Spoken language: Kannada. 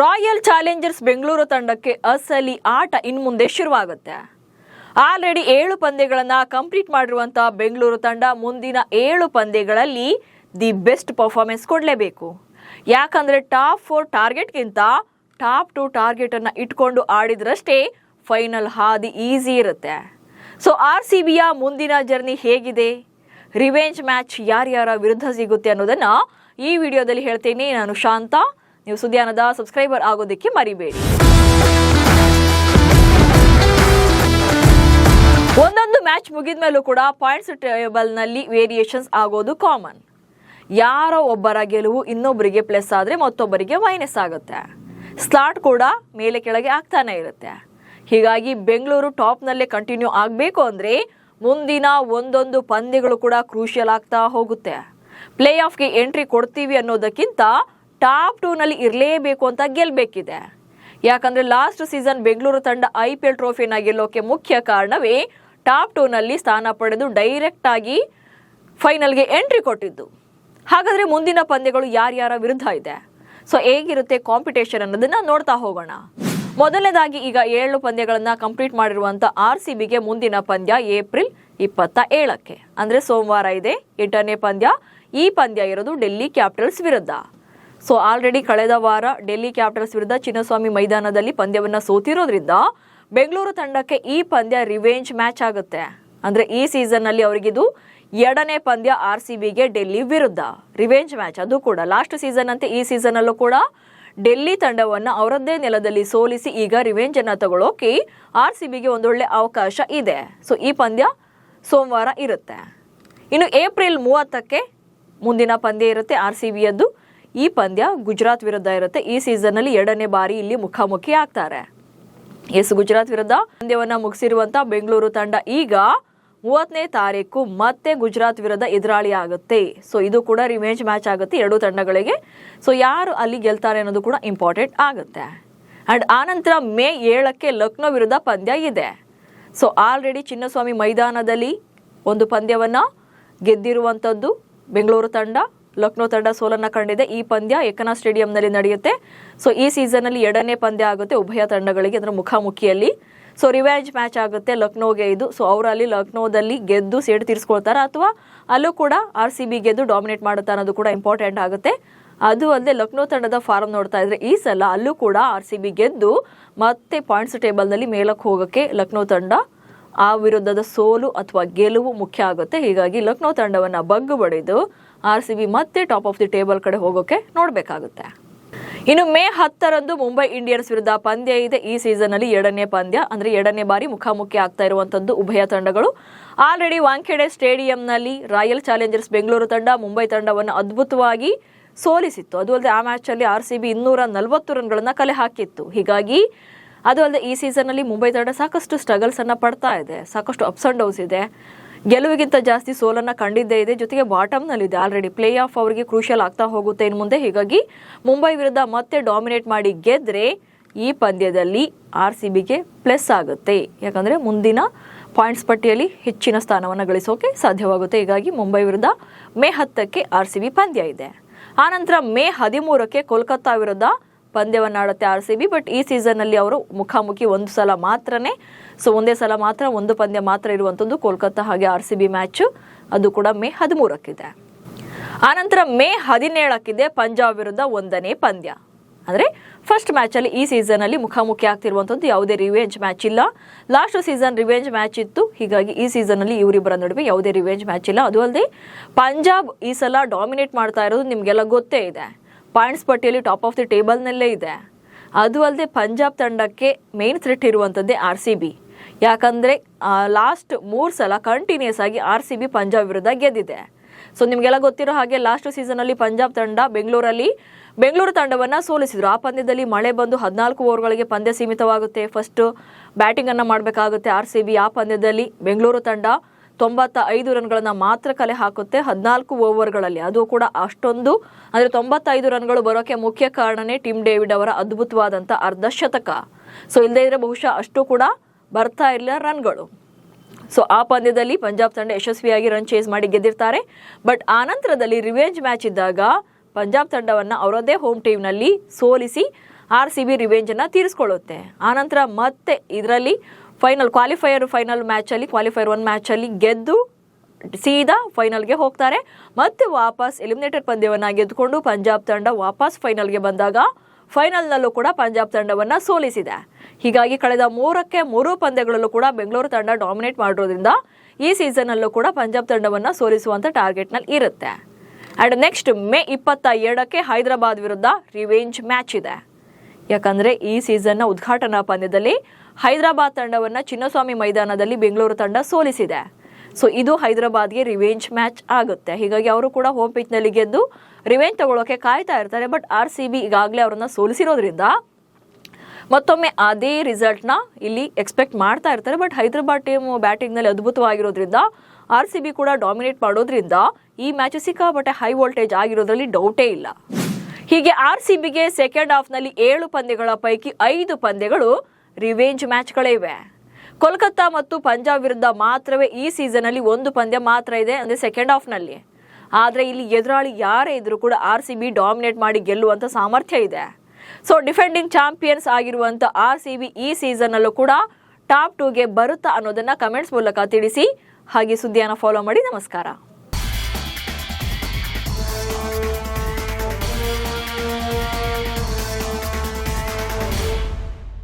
ರಾಯಲ್ ಚಾಲೆಂಜರ್ಸ್ ಬೆಂಗಳೂರು ತಂಡಕ್ಕೆ ಅಸಲಿ ಆಟ ಇನ್ನು ಮುಂದೆ ಶುರುವಾಗುತ್ತೆ. ಆಲ್ರೆಡಿ 7 ಪಂದ್ಯಗಳನ್ನು ಕಂಪ್ಲೀಟ್ ಮಾಡಿರುವಂತಹ ಬೆಂಗಳೂರು ತಂಡ ಮುಂದಿನ 7 ಪಂದ್ಯಗಳಲ್ಲಿ ದಿ ಬೆಸ್ಟ್ ಪರ್ಫಾರ್ಮೆನ್ಸ್ ಕೊಡಲೇಬೇಕು. ಯಾಕಂದ್ರೆ ಟಾಪ್ 4 ಟಾರ್ಗೆಟ್ಗಿಂತ ಟಾಪ್ 2 ಟಾರ್ಗೆಟ್ ಅನ್ನ ಇಟ್ಕೊಂಡು ಆಡಿದ್ರಷ್ಟೇ ಫೈನಲ್ ಹಾದಿ ಈಸಿ ಇರುತ್ತೆ. ಸೊ RCBಯ ಮುಂದಿನ ಜರ್ನಿ ಹೇಗಿದೆ, ರಿವೆಂಜ್ ಮ್ಯಾಚ್ ಯಾರ್ಯಾರ ವಿರುದ್ಧ ಸಿಗುತ್ತೆ ಅನ್ನೋದನ್ನ ಈ ವಿಡಿಯೋದಲ್ಲಿ ಹೇಳ್ತೀನಿ. ನಾನು ಶಾಂತ. ನೀವು ಸುದ್ಯಾನದ ಸಬ್ಸ್ಕ್ರೈಬರ್ ಆಗೋದಕ್ಕೆ ಮರಿಬೇಡಿ. ಒಂದೊಂದು ಮ್ಯಾಚ್ ಮುಗಿದ ಮೇಲೂ ಕೂಡ ಪಾಯಿಂಟ್ಸ್ ಟೇಬಲ್ನಲ್ಲಿ ವೇರಿಯೇಷನ್ಸ್ ಆಗೋದು ಕಾಮನ್. ಯಾರೋ ಒಬ್ಬರ ಗೆಲುವು ಇನ್ನೊಬ್ಬರಿಗೆ ಪ್ಲಸ್ ಆದರೆ ಮತ್ತೊಬ್ಬರಿಗೆ ಮೈನಸ್ ಆಗುತ್ತೆ. ಸ್ಲಾಟ್ ಕೂಡ ಮೇಲೆ ಕೆಳಗೆ ಆಗ್ತಾನೆ ಇರುತ್ತೆ. ಹೀಗಾಗಿ ಬೆಂಗಳೂರು ಟಾಪ್ನಲ್ಲೇ ಕಂಟಿನ್ಯೂ ಆಗಬೇಕು ಅಂದರೆ ಮುಂದಿನ ಒಂದೊಂದು ಪಂದ್ಯಗಳು ಕೂಡ ಕ್ರೂಷಿಯಲ್ ಆಗ್ತಾ ಹೋಗುತ್ತೆ. ಪ್ಲೇ ಆಫ್ಗೆ ಎಂಟ್ರಿ ಕೊಡ್ತೀವಿ ಅನ್ನೋದಕ್ಕಿಂತ ಟಾಪ್ 2ನಲ್ಲಿ ಇರಲೇಬೇಕು ಅಂತ ಗೆಲ್ಲಬೇಕಿದೆ. ಯಾಕಂದರೆ ಲಾಸ್ಟ್ ಸೀಸನ್ ಬೆಂಗಳೂರು ತಂಡ IPL ಟ್ರೋಫಿನ ಗೆಲ್ಲೋಕೆ ಮುಖ್ಯ ಕಾರಣವೇ ಟಾಪ್ 2ನಲ್ಲಿ ಸ್ಥಾನ ಪಡೆದು ಡೈರೆಕ್ಟ್ ಆಗಿ ಫೈನಲ್ಗೆ ಎಂಟ್ರಿ ಕೊಟ್ಟಿದ್ದು. ಹಾಗಾದರೆ ಮುಂದಿನ ಪಂದ್ಯಗಳು ಯಾರ್ಯಾರ ವಿರುದ್ಧ ಇದೆ, ಸೊ ಹೇಗಿರುತ್ತೆ ಕಾಂಪಿಟೇಷನ್ ಅನ್ನೋದನ್ನ ನೋಡ್ತಾ ಹೋಗೋಣ. ಮೊದಲನೇದಾಗಿ ಈಗ 7 ಪಂದ್ಯಗಳನ್ನು ಕಂಪ್ಲೀಟ್ ಮಾಡಿರುವಂಥ RCBಗೆ ಮುಂದಿನ ಪಂದ್ಯ ಏಪ್ರಿಲ್ 27ಕ್ಕೆ ಅಂದರೆ ಸೋಮವಾರ ಇದೆ 8ನೇ ಪಂದ್ಯ. ಈ ಪಂದ್ಯ ಇರೋದು ಡೆಲ್ಲಿ ಕ್ಯಾಪಿಟಲ್ಸ್ ವಿರುದ್ಧ. ಸೊ ಆಲ್ರೆಡಿ ಕಳೆದ ವಾರ ಡೆಲ್ಲಿ ಕ್ಯಾಪಿಟಲ್ಸ್ ವಿರುದ್ಧ ಚಿನ್ನಸ್ವಾಮಿ ಮೈದಾನದಲ್ಲಿ ಪಂದ್ಯವನ್ನು ಸೋತಿರೋದ್ರಿಂದ ಬೆಂಗಳೂರು ತಂಡಕ್ಕೆ ಈ ಪಂದ್ಯ ರಿವೆಂಜ್ ಮ್ಯಾಚ್ ಆಗುತ್ತೆ. ಅಂದರೆ ಈ ಸೀಸನ್ನಲ್ಲಿ ಅವರಿಗಿದು 2ನೇ ಪಂದ್ಯ RCBಗೆ ಡೆಲ್ಲಿ ವಿರುದ್ಧ ರಿವೆಂಜ್ ಮ್ಯಾಚ್. ಅದು ಕೂಡ ಲಾಸ್ಟ್ ಸೀಸನ್ ಅಂತೆ ಈ ಸೀಸನಲ್ಲೂ ಕೂಡ ಡೆಲ್ಲಿ ತಂಡವನ್ನು ಅವರದ್ದೇ ನೆಲದಲ್ಲಿ ಸೋಲಿಸಿ ಈಗ ರಿವೆಂಜ್ ಅನ್ನು ತಗೊಳ್ಳೋಕೆ RCBಗೆ ಒಂದೊಳ್ಳೆ ಅವಕಾಶ ಇದೆ. ಸೊ ಈ ಪಂದ್ಯ ಸೋಮವಾರ ಇರುತ್ತೆ. ಇನ್ನು ಏಪ್ರಿಲ್ 30ಕ್ಕೆ ಮುಂದಿನ ಪಂದ್ಯ ಇರುತ್ತೆ RCBಯದ್ದು. ಈ ಪಂದ್ಯ ಗುಜರಾತ್ ವಿರುದ್ಧ ಇರುತ್ತೆ. ಈ ಸೀಸನ್ನಲ್ಲಿ 2ನೇ ಬಾರಿ ಇಲ್ಲಿ ಮುಖಾಮುಖಿ ಆಗ್ತಾರೆ. ಗುಜರಾತ್ ವಿರುದ್ಧ ಪಂದ್ಯವನ್ನು ಮುಗಿಸಿರುವಂಥ ಬೆಂಗಳೂರು ತಂಡ ಈಗ 30ನೇ ತಾರೀಕು ಮತ್ತೆ ಗುಜರಾತ್ ವಿರುದ್ಧ ಎದುರಾಳಿ ಆಗುತ್ತೆ. ಸೊ ಇದು ಕೂಡ ರಿವೆಂಜ್ ಮ್ಯಾಚ್ ಆಗುತ್ತೆ 2 ತಂಡಗಳಿಗೆ. ಸೊ ಯಾರು ಅಲ್ಲಿ ಗೆಲ್ತಾರೆ ಅನ್ನೋದು ಕೂಡ ಇಂಪಾರ್ಟೆಂಟ್ ಆಗುತ್ತೆ. ಆ್ಯಂಡ್ ಆನಂತರ ಮೇ 7ಕ್ಕೆ ಲಕ್ನೋ ವಿರುದ್ಧ ಪಂದ್ಯ ಇದೆ. ಸೊ ಆಲ್ರೆಡಿ ಚಿನ್ನಸ್ವಾಮಿ ಮೈದಾನದಲ್ಲಿ ಒಂದು ಪಂದ್ಯವನ್ನು ಗೆದ್ದಿರುವಂಥದ್ದು ಬೆಂಗಳೂರು ತಂಡ. ಲಕ್ನೋ ತಂಡ ಸೋಲನ್ನು ಕಂಡಿದೆ. ಈ ಪಂದ್ಯ ಏಕನಾ ಸ್ಟೇಡಿಯಂನಲ್ಲಿ ನಡೆಯುತ್ತೆ. ಸೊ ಈ ಸೀಸನ್ನಲ್ಲಿ 2ನೇ ಪಂದ್ಯ ಆಗುತ್ತೆ ಉಭಯ ತಂಡಗಳಿಗೆ, ಅದರ ಮುಖಾಮುಖಿಯಲ್ಲಿ. ಸೊ ರಿವೆಂಜ್ ಮ್ಯಾಚ್ ಆಗುತ್ತೆ ಲಕ್ನೋಗೆ ಇದು. ಸೊ ಅವರಲ್ಲಿ ಲಕ್ನೋದಲ್ಲಿ ಗೆದ್ದು ಸೇಡು ತೀರಿಸ್ಕೊಳ್ತಾರೆ ಅಥವಾ ಅಲ್ಲೂ ಕೂಡ RCB ಗೆದ್ದು ಡಾಮಿನೇಟ್ ಮಾಡುತ್ತಾ ಅನ್ನೋದು ಕೂಡ ಇಂಪಾರ್ಟೆಂಟ್ ಆಗುತ್ತೆ. ಅದು ಅಲ್ಲದೆ ಲಕ್ನೋ ತಂಡದ ಫಾರ್ಮ್ ನೋಡ್ತಾ ಇದ್ರೆ ಈ ಸಲ ಅಲ್ಲೂ ಕೂಡ RCB ಗೆದ್ದು ಮತ್ತೆ ಪಾಯಿಂಟ್ಸ್ ಟೇಬಲ್ನಲ್ಲಿ ಮೇಲಕ್ಕೆ ಹೋಗೋಕ್ಕೆ ಲಕ್ನೋ ತಂಡ ಆ ವಿರುದ್ಧದ ಸೋಲು ಅಥವಾ ಗೆಲುವು ಮುಖ್ಯ ಆಗುತ್ತೆ. ಹೀಗಾಗಿ ಲಕ್ನೋ ತಂಡವನ್ನು ಬಗ್ಗು ಬಡಿದು RCB ಮತ್ತೆ ಟಾಪ್ ಆಫ್ ದಿ ಟೇಬಲ್ ಕಡೆ ಹೋಗೋಕೆ ನೋಡಬೇಕಾಗುತ್ತೆ. ಇನ್ನು ಮೇ 10ರಂದು ಮುಂಬೈ ಇಂಡಿಯನ್ಸ್ ವಿರುದ್ಧ ಪಂದ್ಯ ಇದೆ. ಈ ಸೀಸನ್ನಲ್ಲಿ 2ನೇ ಪಂದ್ಯ, ಅಂದರೆ 2ನೇ ಬಾರಿ ಮುಖಾಮುಖಿ ಆಗ್ತಾ ಇರುವಂಥದ್ದು ಉಭಯ ತಂಡಗಳು. ಆಲ್ರೆಡಿ ವಾಂಖೇಡೆ ಸ್ಟೇಡಿಯಂನಲ್ಲಿ ರಾಯಲ್ ಚಾಲೆಂಜರ್ಸ್ ಬೆಂಗಳೂರು ತಂಡ ಮುಂಬೈ ತಂಡವನ್ನು ಅದ್ಭುತವಾಗಿ ಸೋಲಿಸಿತ್ತು. ಅದು ಅಲ್ಲದೆ ಆ ಮ್ಯಾಚಲ್ಲಿ RCB 240 ರನ್ಗಳನ್ನು ಕಲೆ ಹಾಕಿತ್ತು. ಹೀಗಾಗಿ ಅದು ಅಲ್ಲದೆ ಈ ಸೀಸನ್ನಲ್ಲಿ ಮುಂಬೈ ತಂಡ ಸಾಕಷ್ಟು ಸ್ಟ್ರಗಲ್ಸ್ ಅನ್ನ ಪಡ್ತಾ ಇದೆ, ಸಾಕಷ್ಟು ಅಪ್ಸ್ ಅಂಡ್ ಡೌನ್ಸ್ ಇದೆ. ಗೆಲುವಿಗಿಂತ ಜಾಸ್ತಿ ಸೋಲನ್ನು ಕಂಡಿದ್ದೇ ಇದೆ. ಜೊತೆಗೆ ಬಾಟಮ್ನಲ್ಲಿದೆ. ಆಲ್ರೆಡಿ ಪ್ಲೇ ಆಫ್ ಅವರಿಗೆ ಕ್ರೂಷಿಯಲ್ ಆಗ್ತಾ ಹೋಗುತ್ತೆ ಇನ್ನು ಮುಂದೆ. ಹೀಗಾಗಿ ಮುಂಬೈ ವಿರುದ್ಧ ಮತ್ತೆ ಡಾಮಿನೇಟ್ ಮಾಡಿ ಗೆದ್ರೆ ಈ ಪಂದ್ಯದಲ್ಲಿ RCBಗೆ ಪ್ಲಸ್ ಆಗುತ್ತೆ. ಯಾಕಂದರೆ ಮುಂದಿನ ಪಾಯಿಂಟ್ಸ್ ಪಟ್ಟಿಯಲ್ಲಿ ಹೆಚ್ಚಿನ ಸ್ಥಾನವನ್ನು ಗಳಿಸೋಕೆ ಸಾಧ್ಯವಾಗುತ್ತೆ. ಹೀಗಾಗಿ ಮುಂಬೈ ವಿರುದ್ಧ ಮೇ 10ಕ್ಕೆ RCB ಪಂದ್ಯ ಇದೆ. ಆನಂತರ ಮೇ 13ಕ್ಕೆ ಕೋಲ್ಕತ್ತಾ ವಿರುದ್ಧ ಪಂದ್ಯವನ್ನಾಡುತ್ತೆ RCB. ಬಟ್ ಈ ಸೀಸನ್ನಲ್ಲಿ ಅವರು ಮುಖಾಮುಖಿ ಒಂದು ಸಲ ಮಾತ್ರನೇ. ಸೊ ಒಂದೇ ಸಲ ಮಾತ್ರ, ಒಂದು ಪಂದ್ಯ ಮಾತ್ರ ಇರುವಂಥದ್ದು ಕೋಲ್ಕತ್ತಾ ಹಾಗೆ RCB ಮ್ಯಾಚು. ಅದು ಕೂಡ ಮೇ 13ಕ್ಕಿದೆ. ಆನಂತರ ಮೇ 17ಕ್ಕಿದೆ ಪಂಜಾಬ್ ವಿರುದ್ಧ 1ನೇ ಪಂದ್ಯ. ಅಂದರೆ ಫಸ್ಟ್ ಮ್ಯಾಚಲ್ಲಿ ಈ ಸೀಸನಲ್ಲಿ ಮುಖಾಮುಖಿ ಆಗ್ತಿರುವಂಥದ್ದು. ಯಾವುದೇ ರಿವೆಂಜ್ ಮ್ಯಾಚ್ ಇಲ್ಲ. ಲಾಸ್ಟ್ ಸೀಸನ್ ರಿವೆಂಜ್ ಮ್ಯಾಚ್ ಇತ್ತು. ಹೀಗಾಗಿ ಈ ಸೀಸನ್ನಲ್ಲಿ ಇವರಿಬ್ಬರ ನಡುವೆ ಯಾವುದೇ ರಿವೆಂಜ್ ಮ್ಯಾಚ್ ಇಲ್ಲ. ಅದು ಅಲ್ಲದೆ ಪಂಜಾಬ್ ಈ ಸಲ ಡಾಮಿನೇಟ್ ಮಾಡ್ತಾ ಇರೋದು ನಿಮಗೆಲ್ಲ ಗೊತ್ತೇ ಇದೆ. ಪಾಯಿಂಟ್ಸ್ ಪಟ್ಟಿಯಲ್ಲಿ ಟಾಪ್ ಆಫ್ ದಿ ಟೇಬಲ್ನಲ್ಲೇ ಇದೆ. ಅದು ಅಲ್ಲದೆ ಪಂಜಾಬ್ ತಂಡಕ್ಕೆ ಮೇನ್ ಥ್ರೆಟ್ ಇರುವಂಥದ್ದೇ RCB. ಯಾಕಂದರೆ ಲಾಸ್ಟ್ 3 ಸಲ ಕಂಟಿನ್ಯೂಸ್ ಆಗಿ RCB ಪಂಜಾಬ್ ವಿರುದ್ಧ ಗೆದ್ದಿದೆ. ಸೊ ನಿಮಗೆಲ್ಲ ಗೊತ್ತಿರೋ ಹಾಗೆ ಲಾಸ್ಟ್ ಸೀಸನಲ್ಲಿ ಪಂಜಾಬ್ ತಂಡ ಬೆಂಗಳೂರು ತಂಡವನ್ನು ಸೋಲಿಸಿದ್ರು. ಆ ಪಂದ್ಯದಲ್ಲಿ ಮಳೆ ಬಂದು 14 ಓವರ್ಗಳಿಗೆ ಪಂದ್ಯ ಸೀಮಿತವಾಗುತ್ತೆ. ಫಸ್ಟ್ ಬ್ಯಾಟಿಂಗನ್ನು ಮಾಡಬೇಕಾಗುತ್ತೆ RCB. ಆ ಪಂದ್ಯದಲ್ಲಿ ಬೆಂಗಳೂರು ತಂಡ 95 ರನ್ಗಳನ್ನು ಮಾತ್ರ ಕಲೆ ಹಾಕುತ್ತೆ 14 ಓವರ್ಗಳಲ್ಲಿ. ಅದು ಕೂಡ ಅಷ್ಟೊಂದು, ಅಂದರೆ 95 ರನ್ಗಳು ಬರೋಕ್ಕೆ ಮುಖ್ಯ ಕಾರಣನೇ ಟಿಮ್ ಡೇವಿಡ್ ಅವರ ಅದ್ಭುತವಾದಂಥ ಅರ್ಧಶತಕ. ಸೊ ಇಲ್ಲದೇ ಇದ್ರೆ ಬಹುಶಃ ಅಷ್ಟು ಕೂಡ ಬರ್ತಾ ಇರಲಿಲ್ಲ ರನ್ಗಳು. ಸೊ ಆ ಪಂದ್ಯದಲ್ಲಿ ಪಂಜಾಬ್ ತಂಡ ಯಶಸ್ವಿಯಾಗಿ ರನ್ ಚೇಸ್ ಮಾಡಿ ಗೆದ್ದಿರ್ತಾರೆ. ಬಟ್ ಆನಂತರದಲ್ಲಿ ರಿವೆಂಜ್ ಮ್ಯಾಚ್ ಇದ್ದಾಗ ಪಂಜಾಬ್ ತಂಡವನ್ನು ಅವರದ್ದೇ ಹೋಮ್ ಟೀಮ್ನಲ್ಲಿ ಸೋಲಿಸಿ RCB ರಿವೆಂಜನ್ನು ತೀರಿಸ್ಕೊಳ್ಳುತ್ತೆ. ಆನಂತರ ಮತ್ತೆ ಇದರಲ್ಲಿ ಫೈನಲ್ ಮ್ಯಾಚಲ್ಲಿ ಕ್ವಾಲಿಫೈಯರ್ 1 ಮ್ಯಾಚಲ್ಲಿ ಗೆದ್ದು ಸೀದಾ ಫೈನಲ್ಗೆ ಹೋಗ್ತಾರೆ. ಮತ್ತೆ ವಾಪಸ್ ಎಲಿಮಿನೇಟರ್ ಪಂದ್ಯವನ್ನು ಗೆದ್ದುಕೊಂಡು ಪಂಜಾಬ್ ತಂಡ ವಾಪಸ್ ಫೈನಲ್ಗೆ ಬಂದಾಗ ಫೈನಲ್ನಲ್ಲೂ ಕೂಡ ಪಂಜಾಬ್ ತಂಡವನ್ನು ಸೋಲಿಸಿದೆ. ಹೀಗಾಗಿ ಕಳೆದ 3ಕ್ಕೆ 3 ಪಂದ್ಯಗಳಲ್ಲೂ ಕೂಡ ಬೆಂಗಳೂರು ತಂಡ ಡಾಮಿನೇಟ್ ಮಾಡಿರೋದ್ರಿಂದ ಈ ಸೀಸನ್ನಲ್ಲೂ ಕೂಡ ಪಂಜಾಬ್ ತಂಡವನ್ನು ಸೋಲಿಸುವಂಥ ಟಾರ್ಗೆಟ್ನಲ್ಲಿ ಇರುತ್ತೆ. ಆ್ಯಂಡ್ ನೆಕ್ಸ್ಟ್ ಮೇ 22ಕ್ಕೆ ಹೈದರಾಬಾದ್ ವಿರುದ್ಧ ರಿವೆಂಜ್ ಮ್ಯಾಚ್ ಇದೆ. ಯಾಕಂದರೆ ಈ ಸೀಸನ್ನ ಉದ್ಘಾಟನಾ ಪಂದ್ಯದಲ್ಲಿ ಹೈದರಾಬಾದ್ ತಂಡವನ್ನು ಚಿನ್ನಸ್ವಾಮಿ ಮೈದಾನದಲ್ಲಿ ಬೆಂಗಳೂರು ತಂಡ ಸೋಲಿಸಿದೆ. ಸೊ ಇದು ಹೈದರಾಬಾದ್ಗೆ ರಿವೆಂಜ್ ಮ್ಯಾಚ್ ಆಗುತ್ತೆ. ಹೀಗಾಗಿ ಅವರು ಕೂಡ ಹೋಮ್ ಪಿಚ್ನಲ್ಲಿ ಗೆದ್ದು ರಿವೆಂಜ್ ತಗೊಳ್ಳೋಕೆ ಕಾಯ್ತಾ ಇರ್ತಾರೆ. ಬಟ್ RCB ಈಗಾಗಲೇ ಅವರನ್ನು ಸೋಲಿಸಿರೋದ್ರಿಂದ ಮತ್ತೊಮ್ಮೆ ಅದೇ ರಿಸಲ್ಟ್ನ ಇಲ್ಲಿ ಎಕ್ಸ್ಪೆಕ್ಟ್ ಮಾಡ್ತಾ ಇರ್ತಾರೆ. ಬಟ್ ಹೈದರಾಬಾದ್ ಟೀಮ್ ಬ್ಯಾಟಿಂಗ್ನಲ್ಲಿ ಅದ್ಭುತವಾಗಿರೋದ್ರಿಂದ RCB ಕೂಡ ಡಾಮಿನೇಟ್ ಮಾಡೋದ್ರಿಂದ ಈ ಮ್ಯಾಚ್ ಸಿಕ್ಕಾಪಟ್ಟೆ ಹೈ ವೋಲ್ಟೇಜ್ ಆಗಿರೋದ್ರಲ್ಲಿ ಡೌಟೇ ಇಲ್ಲ. ಹೀಗೆ RCBಗೆ ಸೆಕೆಂಡ್ ಹಾಫ್ನಲ್ಲಿ 7 ಪಂದ್ಯಗಳ ಪೈಕಿ 5 ಪಂದ್ಯಗಳು ರಿವೆಂಜ್ ಮ್ಯಾಚ್ಗಳೇ ಇವೆ. ಕೋಲ್ಕತ್ತಾ ಮತ್ತು ಪಂಜಾಬ್ ವಿರುದ್ಧ ಮಾತ್ರವೇ ಈ ಸೀಸನಲ್ಲಿ 1 ಪಂದ್ಯ ಮಾತ್ರ ಇದೆ, ಅಂದರೆ ಸೆಕೆಂಡ್ ಹಾಫ್ನಲ್ಲಿ. ಆದರೆ ಇಲ್ಲಿ ಎದುರಾಳಿ ಯಾರೇ ಇದ್ರೂ ಕೂಡ RCB ಡಾಮಿನೇಟ್ ಮಾಡಿ ಗೆಲ್ಲುವಂಥ ಸಾಮರ್ಥ್ಯ ಇದೆ. ಸೊ ಡಿಫೆಂಡಿಂಗ್ ಚಾಂಪಿಯನ್ಸ್ ಆಗಿರುವಂಥ RCB ಈ ಸೀಸನ್ನಲ್ಲೂ ಕೂಡ ಟಾಪ್ 2ಗೆ ಬರುತ್ತಾ ಅನ್ನೋದನ್ನ ಕಮೆಂಟ್ಸ್ ಮೂಲಕ ತಿಳಿಸಿ. ಹಾಗೆ ಸುದ್ದಿಯನ್ನು ಫಾಲೋ ಮಾಡಿ. ನಮಸ್ಕಾರ.